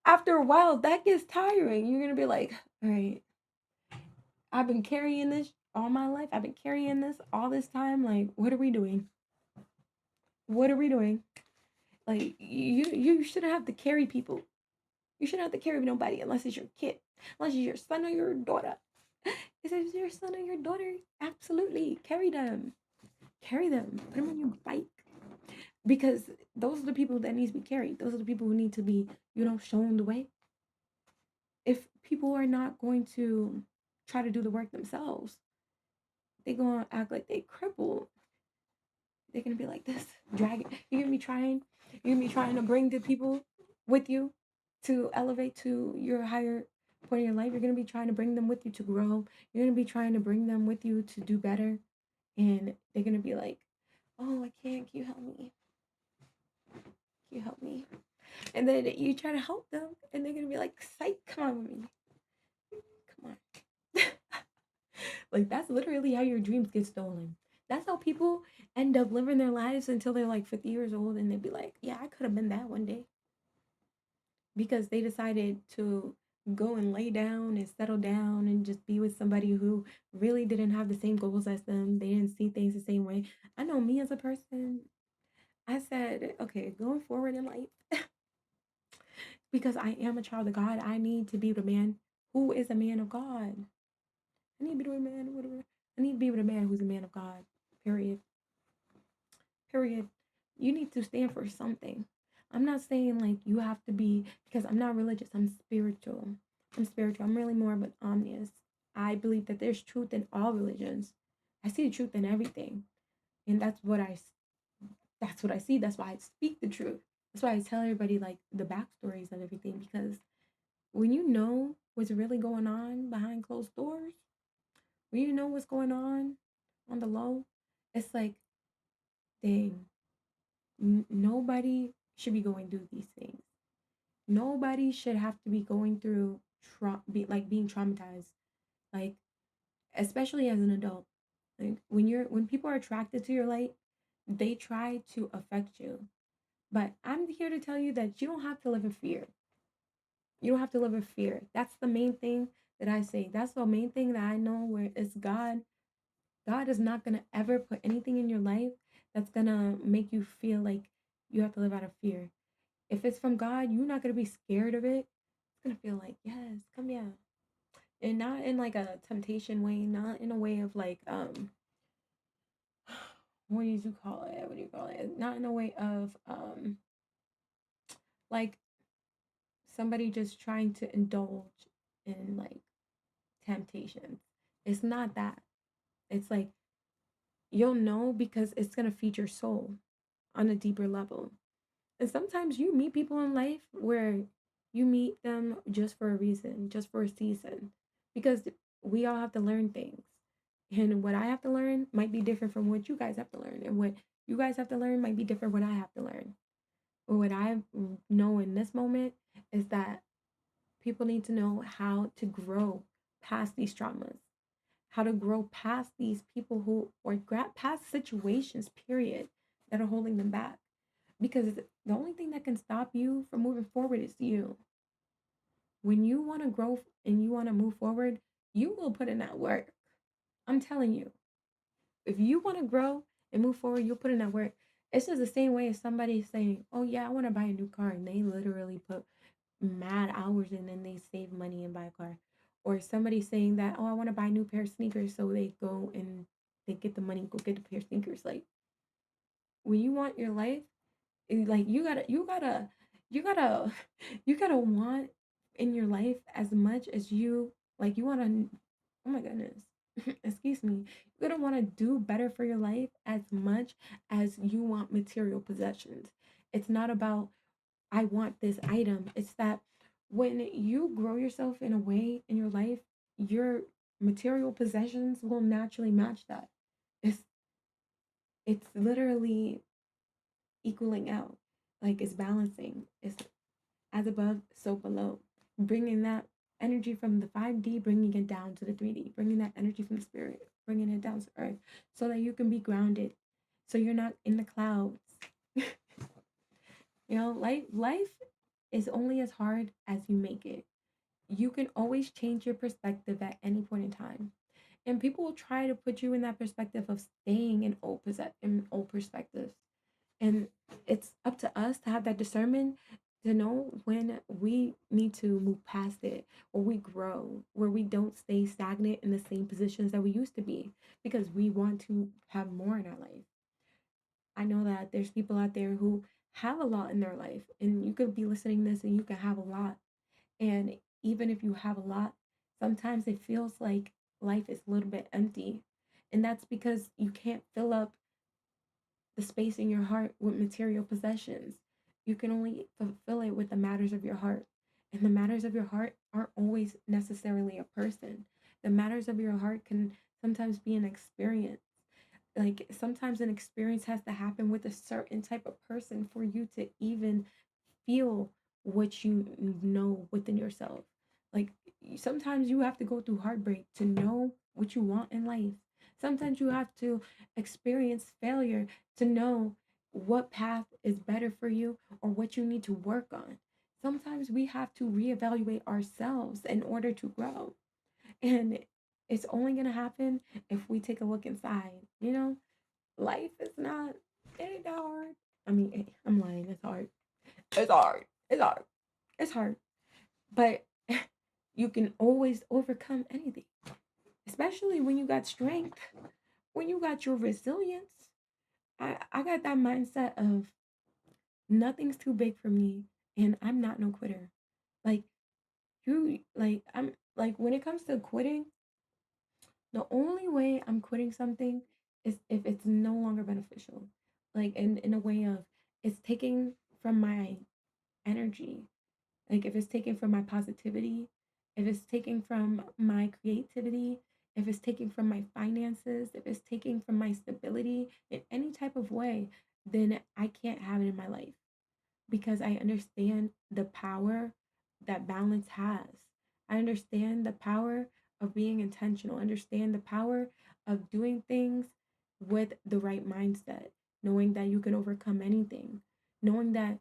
S1: After a while, that gets tiring. You're gonna be like, all right, I've been carrying this all my life. I've been carrying this all this time. Like, what are we doing? What are we doing? Like, you shouldn't have to carry people. You shouldn't have to carry nobody unless it's your kid, unless it's your son or your daughter. If it's your son or your daughter, absolutely carry them. Carry them. Put them on your bike. Because those are the people that need to be carried. Those are the people who need to be, shown the way. If people are not going to try to do the work themselves, they're gonna act like they crippled. They're gonna be like this, dragging. You're gonna be trying to bring the people with you to elevate to your higher point in your life. You're gonna be trying to bring them with you to grow. You're gonna be trying to bring them with you to do better. And they're gonna be like, oh, I can't, can you help me? Can you help me? And then you try to help them, and they're gonna be like, psych, come on with me. Come on. Like, that's literally how your dreams get stolen. That's how people end up living their lives until they're like 50 years old, and they'd be like, yeah, I could have been that one day. Because they decided to go and lay down and settle down and just be with somebody who really didn't have the same goals as them. They didn't see things the same way. I know me as a person, I said, okay, going forward in life, because I am a child of God, I need to be with a man who is a man of God. I need to be with a man. I need to be with a man who's a man of God. Period. Period. You need to stand for something. I'm not saying like you have to be, because I'm not religious. I'm spiritual. I'm spiritual. I'm really more of an omnious. I believe that there's truth in all religions. I see the truth in everything, and that's what I see. That's why I speak the truth. That's why I tell everybody like the backstories of everything, because when you know what's really going on behind closed doors, when you know what's going on the low, it's like, dang, nobody should be going through these things. Nobody should have to be going through being traumatized, like, especially as an adult. Like, when people are attracted to your light, they try to affect you. But I'm here to tell you that you don't have to live in fear. You don't have to live in fear. That's the main thing that I say. That's the main thing that I know, where it's God. God is not gonna ever put anything in your life that's gonna make you feel like you have to live out of fear. If it's from God, you're not gonna be scared of it. It's gonna feel like, yes, come here. And not in like a temptation way, not in a way of like, what do you call it? What do you call it? Not in a way of like somebody just trying to indulge in like temptations. It's not that. It's like you'll know because it's gonna feed your soul on a deeper level. And sometimes you meet people in life where you meet them just for a reason, just for a season, because we all have to learn things. And what I have to learn might be different from what you guys have to learn. And what you guys have to learn might be different from what I have to learn. But what I know in this moment is that people need to know how to grow past these traumas, how to grow past these people who, or past situations, period, that are holding them back. Because the only thing that can stop you from moving forward is you. When you want to grow and you want to move forward, you will put in that work. I'm telling you, if you want to grow and move forward, you'll put in that work. It's just the same way as somebody saying, oh, yeah, I want to buy a new car. And they literally put mad hours in and they save money and buy a car. Or somebody saying that, oh, I want to buy a new pair of sneakers. So they go and they get the money, go get a pair of sneakers. Like, when you want your life, like you gotta you gotta want in your life as much as you, like, you want to, oh my goodness, excuse me, you're gonna want to do better for your life as much as you want material possessions. It's not about I want this item. It's that when you grow yourself in a way in your life, your material possessions will naturally match that. It's it's literally equaling out. Like it's balancing. It's as above, so below. Bringing that energy from the 5D, bringing it down to the 3D, bringing that energy from the spirit, bringing it down to earth so that you can be grounded. So you're not in the clouds. Life is only as hard as you make it. You can always change your perspective at any point in time. And people will try to put you in that perspective of staying in old perspectives. And it's up to us to have that discernment to know when we need to move past it or we grow, where we don't stay stagnant in the same positions that we used to be because we want to have more in our life. I know that there's people out there who have a lot in their life, and you could be listening to this and you can have a lot. And even if you have a lot, sometimes it feels like life is a little bit empty. And that's because you can't fill up the space in your heart with material possessions. You can only fulfill it with the matters of your heart. And the matters of your heart aren't always necessarily a person. The matters of your heart can sometimes be an experience. Like sometimes an experience has to happen with a certain type of person for you to even feel what you know within yourself. Like sometimes you have to go through heartbreak to know what you want in life. Sometimes you have to experience failure to know what path is better for you or what you need to work on. Sometimes we have to reevaluate ourselves in order to grow. And it's only going to happen if we take a look inside. Life is not, it ain't that hard. I mean, I'm lying, it's hard. It's hard. It's hard. It's hard. But you can always overcome anything, especially when you got strength, when you got your resilience. I got that mindset of nothing's too big for me and I'm not no quitter. Like, I'm like, when it comes to quitting, the only way I'm quitting something is if it's no longer beneficial. Like, in a way of it's taking from my energy. Like if it's taken from my positivity, if it's taken from my creativity, if it's taken from my finances, if it's taken from my stability in any type of way, then I can't have it in my life because I understand the power that balance has. I understand the power of being intentional, understand the power of doing things with the right mindset, knowing that you can overcome anything, knowing that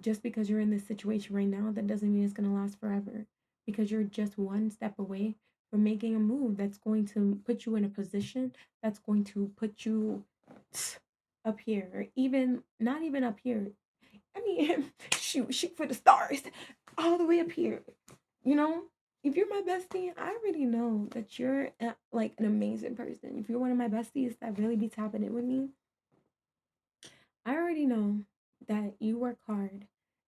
S1: just because you're in this situation right now, that doesn't mean it's going to last forever because you're just one step away from making a move that's going to put you in a position that's going to put you up here, or even not even up here. I mean, shoot for the stars, all the way up here. You know, if you're my bestie, I already know that you're like an amazing person. If you're one of my besties that really be tapping in with me, I already know that you work hard,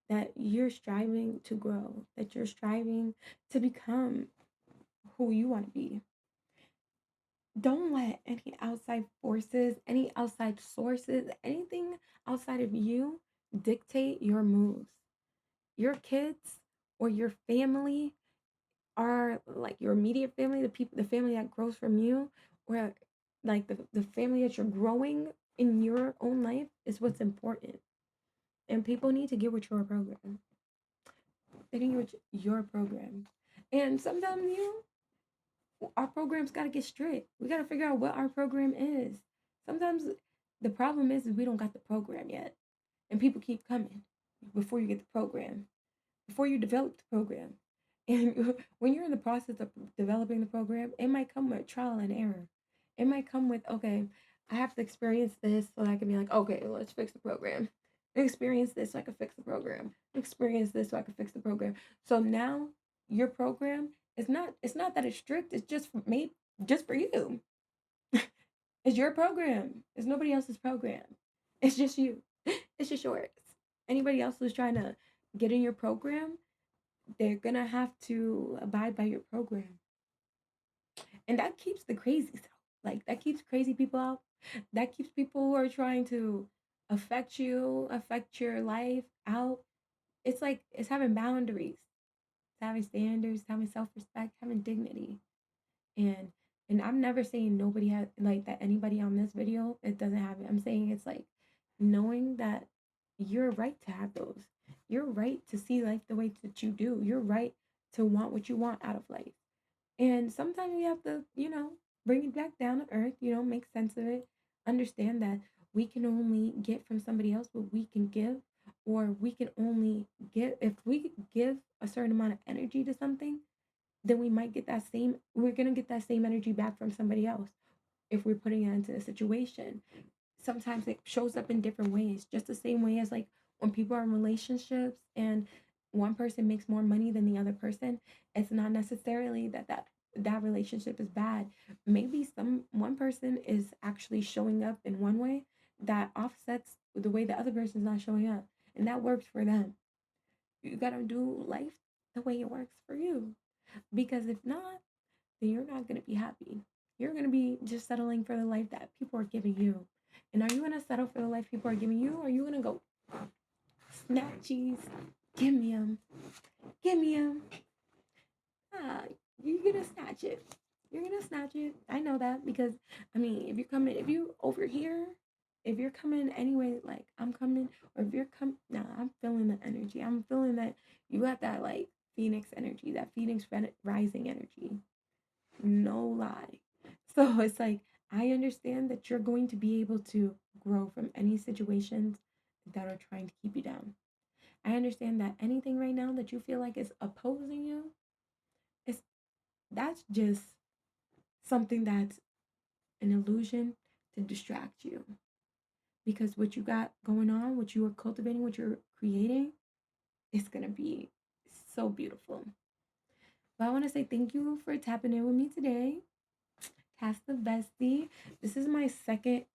S1: that you're striving to grow, that you're striving to become who you want to be. Don't let any outside forces, any outside sources, anything outside of you dictate your moves. Your kids or your family are like your immediate family, the family that grows from you, or like the family that you're growing in your own life is what's important. And people need to get with your program. They need to get with your program. And sometimes our program's got to get strict. We got to figure out what our program is. Sometimes the problem is we don't got the program yet, and people keep coming before you get the program, before you develop the program. And when you're in the process of developing the program, it might come with trial and error. It might come with, okay, I have to experience this so I can be like, okay, let's fix the program. Experience this so I can fix the program. Experience this so I can fix the program. So now your program is not that it's strict, it's just made just for you. It's your program. It's nobody else's program. It's just you. It's just yours. Anybody else who's trying to get in your program, they're gonna have to abide by your program. And that keeps the crazies out. Like that keeps crazy people out. That keeps people who are trying to affect you, affect your life out. It's like it's having boundaries, it's having standards, having self-respect, having dignity. And I'm never saying nobody has like that anybody on this video it doesn't have it. I'm saying it's like knowing that you're right to have those. You're right to see life the way that you do. You're right to want what you want out of life. And sometimes we have to, bring it back down to earth, make sense of it, understand that we can only get from somebody else what we can give, or we can only give, if we give a certain amount of energy to something, then we're going to get that same energy back from somebody else if we're putting it into a situation. Sometimes it shows up in different ways, just the same way as like when people are in relationships and one person makes more money than the other person, it's not necessarily that relationship is bad. Maybe some one person is actually showing up in one way that offsets the way the other person's not showing up, and that works for them. You got to do life the way it works for you, because if not, then you're not going to be happy. You're going to be just settling for the life that people are giving you. And are you going to settle for the life people are giving you? Or are you going to go snap cheese? Give me them. Give me them. Ah, you're going to snatch it. You're going to snatch it. I know that because, I mean, if you over here, if you're coming anyway, like I'm coming, or if you're coming, nah, I'm feeling the energy. I'm feeling that you got that like Phoenix energy, that Phoenix rising energy. No lie. So it's like, I understand that you're going to be able to grow from any situations that are trying to keep you down. I understand that anything right now that you feel like is opposing you, is that's just something that's an illusion to distract you. Because what you got going on, what you are cultivating, what you're creating, is gonna be so beautiful. But I want to say thank you for tapping in with me today. Kas The Bestie. This is my second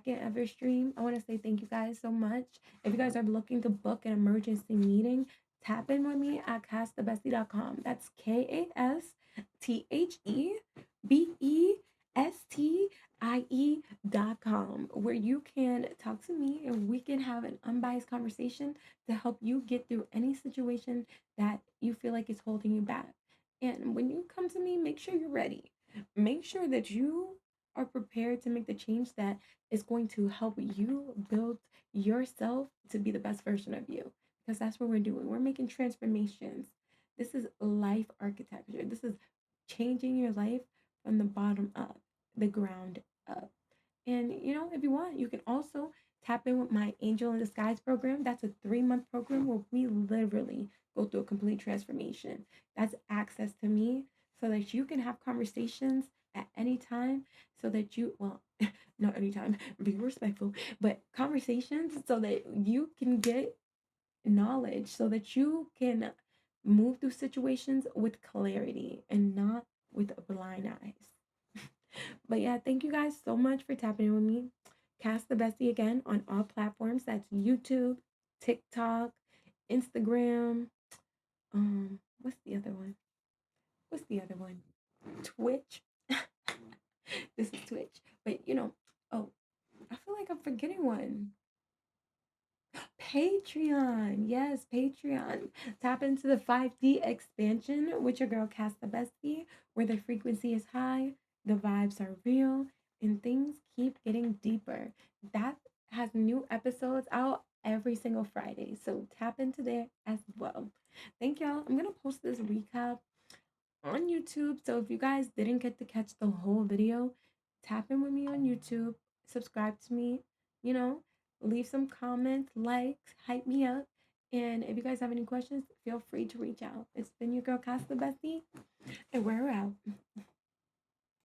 S1: ever stream. I want to say thank you guys so much. If you guys are looking to book an emergency meeting, tap in with me at kasthebestie.com. That's KASTHEBESTIE.com, where you can talk to me and we can have an unbiased conversation to help you get through any situation that you feel like is holding you back. And when you come to me, make sure you're ready. Make sure that you are prepared to make the change that is going to help you build yourself to be the best version of you. Because that's what we're doing. We're making transformations. This is life architecture. This is changing your life from the bottom up, the ground up. And if you want, you can also tap in with my Angel in Disguise program. That's a 3-month program where we literally go through a complete transformation. That's access to me so that you can have conversations at any time, so that well, not anytime, be respectful, but conversations so that you can get knowledge, so that you can move through situations with clarity and not with blind eyes. But yeah, thank you guys so much for tapping in with me. Cast the Bestie again on all platforms. That's YouTube, TikTok, Instagram. What's the other one? What's the other one? Twitch. This is Twitch. But oh, I feel like I'm forgetting one. Patreon. Yes, Patreon. Tap into the 5D expansion with your girl Kas The Bestie, where the frequency is high, the vibes are real, and things keep getting deeper. That has new episodes out every single Friday. So tap into there as well. Thank y'all. I'm gonna post this recap on YouTube. So if you guys didn't get to catch the whole video, tap in with me on YouTube, subscribe to me, you know, leave some comments, likes, hype me up. And if you guys have any questions, feel free to reach out. It's been your girl, Kas The Bestie, and we're out.